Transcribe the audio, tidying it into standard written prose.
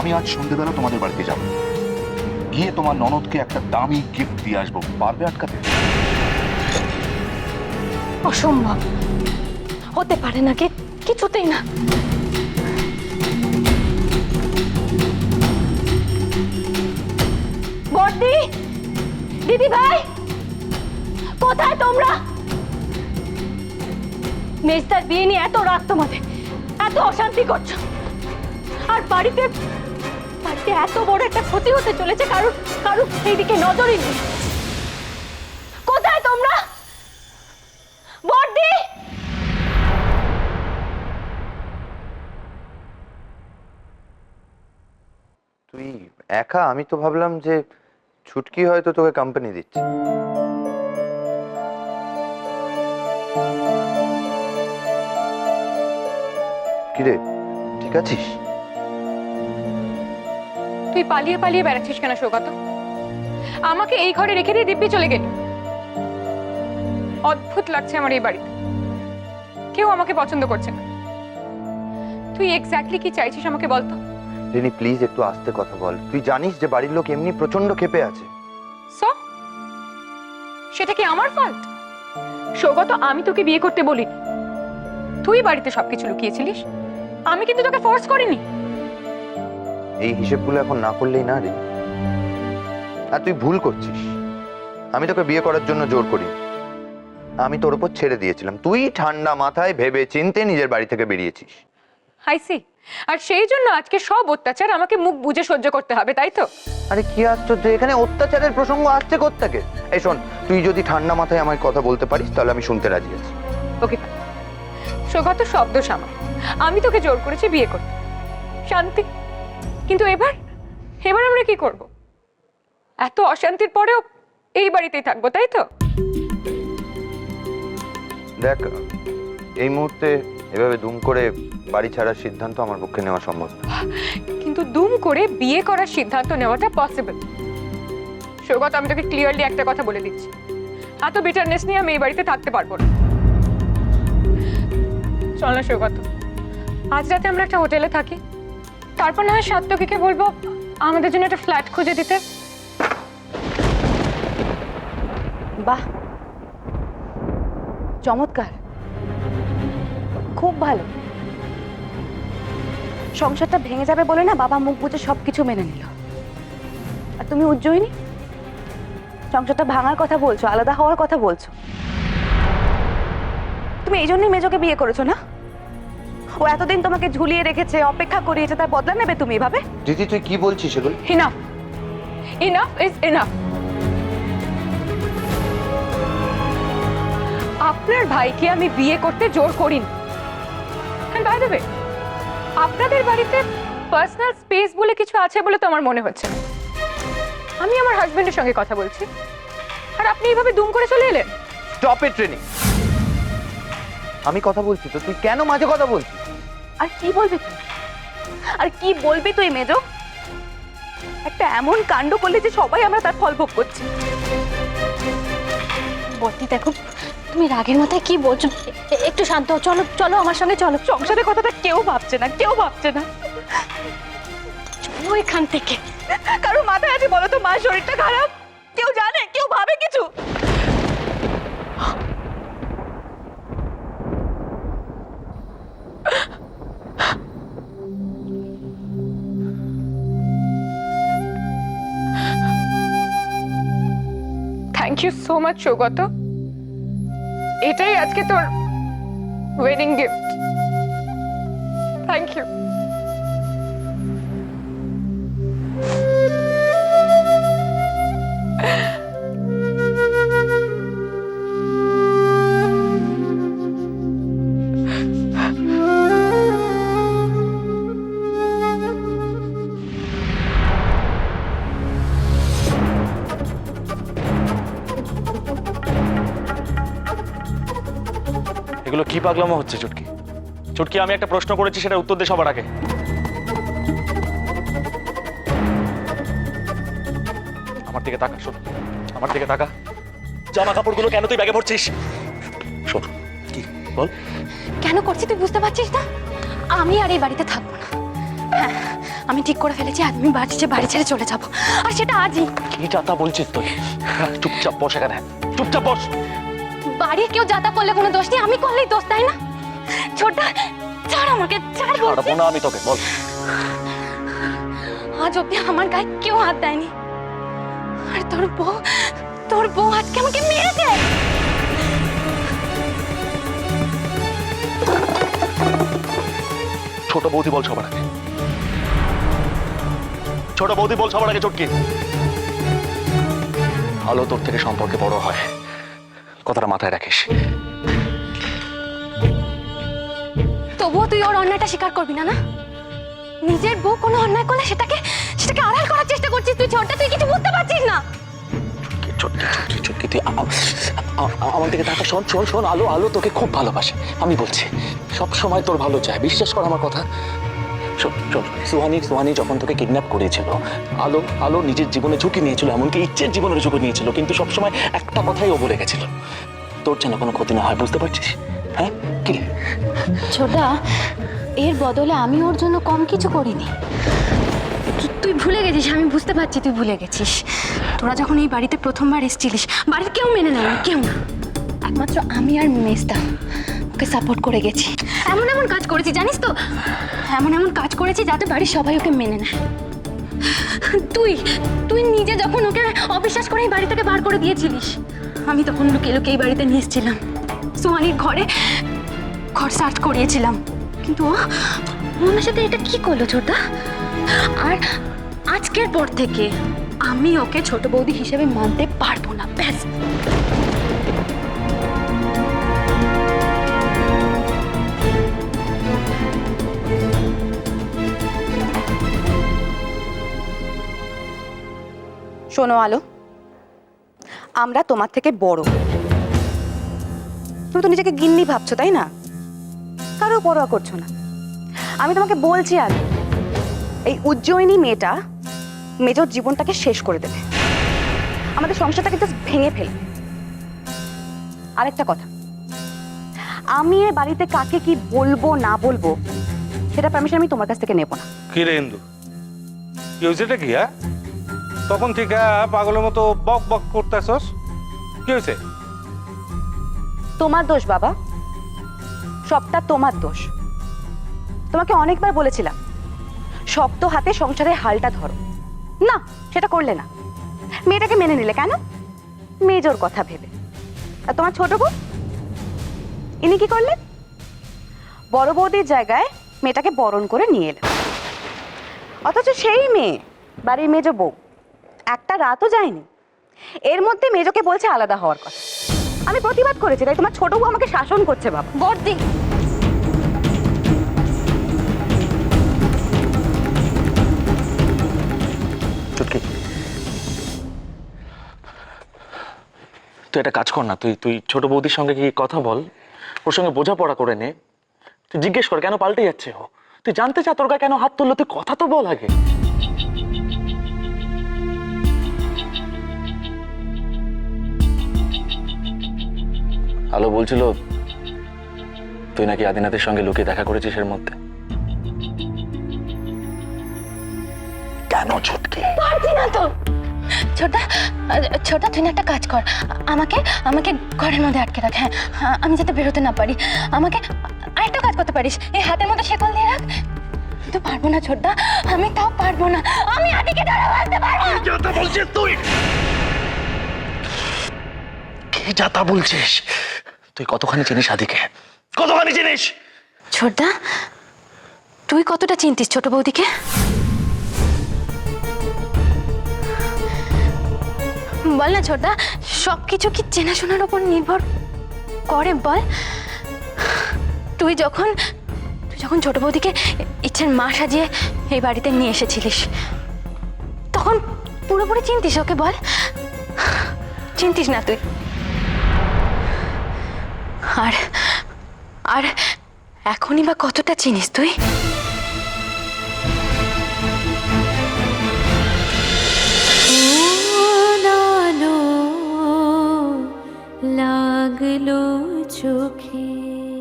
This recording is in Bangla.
আমি আজ সন্ধ্যেবেলা তোমাদের বাড়িতে যাব, গিয়ে তোমার ননদকে একটা দামি গিফট দিয়ে আসবো। পারবে আটকাতে? অসম্ভব, হতে পারে না, কিছুতেই না। বড়দি, দিদি ভাই, কোথায় তোমরা? মেজদার বিয়ে নিয়ে এত রাত তোমাদের, এত অশান্তি করছো, আর বাড়িতে এত বড় একটা ক্ষতি হতে চলেছে, কারুর সেইদিকে নজরই নেই। কোথায় তোমরা? বড়দি, তুই একা? আমি তো ভাবলাম যে ছুটকি হয়তো তোকে কোম্পানি দিচ্ছে। কিরে, ঠিক আছিস? তুই পালিয়ে পালিয়ে বেড়াচ্ছিস কেন সৌগত? আমাকে এই ঘরে রেখে দিয়ে দিব্যি চলে গেলি। অদ্ভুত লাগছে আমার এই বাড়িতে, কেউ আমাকে পছন্দ করছে না। তুই এক্স্যাক্টলি কি চাইছিস আমাকে বলতো? রিনি প্লিজ একটু আস্তে কথা বল। তুই জানিস যে বাড়ির লোক এমনি প্রচন্ড ক্ষেপে আছে। সো সেটা কি আমার ফল্ট? সৌগত, আমি তোকে বিয়ে করতে বলিনি, তুই বাড়িতে সবকিছু লুকিয়েছিলিস। আমি কিন্তু তোকে ফোর্স করিনি। এই হিসেবগুলো এখন না করলেই না রে। আর তুই ভুল করছিস। আমি তোকে বিয়ে করার জন্য জোর করি, আমি তোর উপর ছেড়ে দিয়েছিলাম। তুই ঠান্ডা মাথায় ভেবে চিন্তে নিজের বাড়ি থেকে বেরিয়েছিস। হাইসি, আর সেই জন্য আজকে সব অত্যাচার আমাকে মুখ বুজে সহ্য করতে হবে, তাই তো? আরে কি আশ্চর্য, এখানে অত্যাচারের প্রসঙ্গ আসছে কোত্থেকে? এই শোন, তুই যদি ঠান্ডা মাথায় আমার কথা বলতে পারিস তাহলে আমি শুনতে রাজি আছি। ওকে, সৌগত, শব্দ সামা, আমি তোকে জোর করেছি বিয়ে করতে, শান্তি। কিন্তু এবার আমরা কি করব? এত অশান্তির পরেও এই বাড়িতেই থাকবো, তাই তো? দেখ, এই মুহূর্তে এভাবে দুম করে বাড়ি ছাড়ার সিদ্ধান্ত আমার পক্ষে নেওয়া সম্ভব না। কিন্তু দুম করে বিয়ে করার সিদ্ধান্ত নেওয়াটা পসিবল। সৌগত, আমি তোকে ক্লিয়ারলি একটা কথা বলে দিচ্ছি, এত বিটারনেস নিয়ে আমি এই বাড়িতে থাকতে পারবো না। চল না সৌগত, আজ রাতে আমরা একটা হোটেলে থাকি, তারপর না হয় সাত্তকীকে বলবো আমাদের জন্য একটা ফ্ল্যাট খুঁজে দিতে। বাহ, চমৎকার, খুব ভালো। সংসারটা ভেঙে যাবে বলে না বাবা মুখ বুজে সবকিছু মেনে নিল। আর তুমি উজ্জয়িনী, সংসারটা ভাঙার কথা বলছো, আলাদা হওয়ার কথা বলছো। তুমি এই জন্যই মেজোকে বিয়ে করেছো না? ও এতদিন তোমাকে ঝুলিয়ে রেখেছে, অপেক্ষা করিয়েছে, তার বদলা নেবে তুমি এভাবে? দিদি তুই কি বলছিস এগুলো? Enough, enough is enough. আপনার ভাইকে আমি বিয়ে করতে জোর করিনি। And by the way, আপনাদের বাড়িতে পার্সোনাল স্পেস বলে কিছু আছে বলে তো আমার মনে হচ্ছে না। আমি আমার হাজবেন্ডের সঙ্গে কথা বলছি, আর আপনি এইভাবে দুম করে চলে এলেন। স্টপ ইট রিনি, আমি কথা বলছি তো, তুই কেন মাঝে কথা বলছিস? আর কি বলবি তুই? আর কি বলবি তুই মেজো? একটা এমন কাণ্ড করলে যে সবাই আমরা তার ফল ভোগ করছি। বর্তি, দেখো তুমি রাগের মাথায় কি বলছো, একটু শান্ত হও। চলো চলো আমার সঙ্গে চলো। সংসারের কথাটা কেউ ভাবছে না, কেউ ভাবছে না। চলো এখান থেকে। কারো মাথায় আছে বলো তো মার শরীরটা খারাপ? কেউ জানে? কেউ ভাবে কিছু? Thank you so much Sougata, এটাই আজকে তোর ওয়েডিং গিফট। Thank you. এগুলো কি পাগলামো হচ্ছে চুটকি? চুটকি, আমি একটা প্রশ্ন করেছি, সেটা উত্তর দে সবার আগে। আমার দিকে তাকা, শোন, আমার দিকে তাকা। জামা কাপড়গুলো কেন তুই ব্যাগে ভরছিস? শোন, কি বল? কেন করছি তুই বুঝতে পারছিস না? আমি আর এই বাড়িতে থাকবো না। হ্যাঁ, আমি ঠিক করে ফেলেছি আজ আমি বাড়ি ছেড়ে চলে যাব, আর সেটা আজই। কি যাতা বলছিস তুই? চুপচাপ বস এখানে, চুপচাপ বস। বাড়ির কেউ যাতা করলে কোনো দোষ নেই, আমি করলেই দোষ, তাই না? ছোটা, ছাড় আমাকে, ছাড় বলছি। ছাড়বো না আমি তোকে, বল। আজ অব্দি আমার গায়ে কেউ হাত দেয়নি, আর তোর বউ আজকে আমাকে মেরেছে। ছোট বৌদি বল সবার আগে, ছোট বৌদি বল সবার আগে, চটকি। আলো তোর থেকে সম্পর্কে বড় হয়, কথাটা মাথায় রাখিস। তবুও তুই ওর অন্যায়টা স্বীকার করবি না? না, নিজের বউ কোনো অন্যায় করলে সেটাকে আড়াল করার চেষ্টা করছিস তুই। ছোটটা, তুই কিছু বুঝতে পারছিস না। চটকি তুই আমার দিকে তাকা, শোন শোন শোন। আলো তোকে খুব ভালোবাসে, আমি বলছি, সব সময় তোর ভালো চায়, বিশ্বাস কর আমার কথা। সুহানি যখন তোকে কিডন্যাপ করেছিল, আলো নিজের জীবনে ঝুঁকি নিয়েছিল, এমনকি ইচ্ছের জীবনের ঝুঁকি নিয়েছিল, কিন্তু সবসময় একটা কথাই ও বলে গেছিল, তোর যেন কোনো ক্ষতি না হয়, বুঝতে পারছিস? হ্যাঁ কি রে? ছোটা, এর বদলে আমি ওর জন্য কম কিছু করিনি। তুই ভুলে গেছিস, আমি বুঝতে পারছি তুই ভুলে গেছিস। তোরা যখন এই বাড়িতে প্রথমবার এসেছিলিস, বাড়ির কেউ মেনে নেয়নি, কেউ না, একমাত্র আমি আর মেজদা ওকে সাপোর্ট করে গেছি। এমন কাজ করেছি জানিস তো, এমন কাজ করেছি যাতে বাড়ির সবাই ওকে মেনে নেয়। তুই নিজে যখন ওকে অবিশ্বাস করে এই বাড়ি থেকে বার করে দিয়েছিলিস, আমি তখন লুকিয়ে এই বাড়িতে নিয়ে এসেছিলাম, সুহানির ঘর সার্চ করিয়েছিলাম, কিন্তু ও আমার সাথে এটা কি করলো ছোটা? আর আজকের পর থেকে আমি ওকে ছোট বৌদি হিসেবে মানতে পারবো না, ব্যাস। শোনো আলো, আমরা তোমার থেকে বড়, তুমি তো নিজেকে গিন্নি ভাবছো, তাই না? কারো পরোয়া করছো না। আমি তোমাকে বলছি আলো, এই উজ্জয়িনী মেয়েটা মেজর জীবনটাকে শেষ করে দেবে, আমাদের সংসারটাকে জাস্ট ভেঙে ফেলবে। আরেকটা কথা, আমি এ বাড়িতে কাকে কি বলবো না বলবো সেটা পারমিশন আমি তোমার কাছ থেকে নেব না। কি রে ইন্দু, কি হয়েছে? এটা কি? হ্যাঁ, তখন থেকে পাগলের মতো বক বক করতেছস, কি হয়েছে? তোমার দোষ বাবা, সবটা তোমার দোষ। তোমাকে অনেকবার বলেছিলাম শক্ত হাতে সংসারের হালটা ধরো, না সেটা করলে না। মেয়েটাকে মেনে নিলে কেন? মেজর কথা ভেবে। আর তোমার ছোট বউ, ইনি কি করলেন? বড় বৌদির জায়গায় মেয়েটাকে বরণ করে নিয়ে এলেন, অথচ সেই মেয়ে বাড়ির মেজ বউ একটা রাতও যায়নি, এর মধ্যে মেজকে বলছে আলাদা হওয়ার কথা। আমি প্রতিবাদ করেছি, তাই তোমার ছোট বউ আমাকে শাসন করছে বাবা। বড়দি, চটকি, তুই একটা কাজ কর না, তুই ছোট বৌদির সঙ্গে কি কথা বল, ওর সঙ্গে বোঝাপড়া করে নে, তুই জিজ্ঞেস কর কেন পাল্টে যাচ্ছে ও, তুই জানতে চা তোর গায়ে কেন হাত তুললো, তুই কথা তো বল আগে। আলো বলছিল তুই নাকি আদিনাথের সঙ্গে লুকিয়ে দেখা করেছিস এর মধ্যে, কেন চটকি? পারছি না তো। ছোটা তুই না একটা কাজ কর, আমাকে ঘরের মধ্যে আটকে রাখ। হ্যাঁ, আমি যাতে বেরোতে না পারি। আমাকে আরেকটা কাজ করতে পারিস, এই হাতের মধ্যে শেকল দিয়ে রাখ। তো পারবো না ছোটদা, আমি তাও পারবো না, আমি আদিকে ধরে বলতে পারবো না। যাতা বলছিস তুই? কি যাতা বলছিস তুই? কতখানি চিনিস আদিকে, কতখানি চিনিস? ছোটদা, তুই কতটা চিনতিস ছোট বৌদিকে? বল না ছোটদা, সবকিছু কি চেনাশোনার উপর নির্ভর করে বল? তুই যখন ছোট বৌদিকে ইচ্ছের মা সাজিয়ে এই বাড়িতে নিয়ে এসেছিলিস, তখন পুরোপুরি চিনতিস ওকে? বল, চিনতিস না তুই? আর এখনই বা কতটা চিনিস তুই? লাগলো চোখে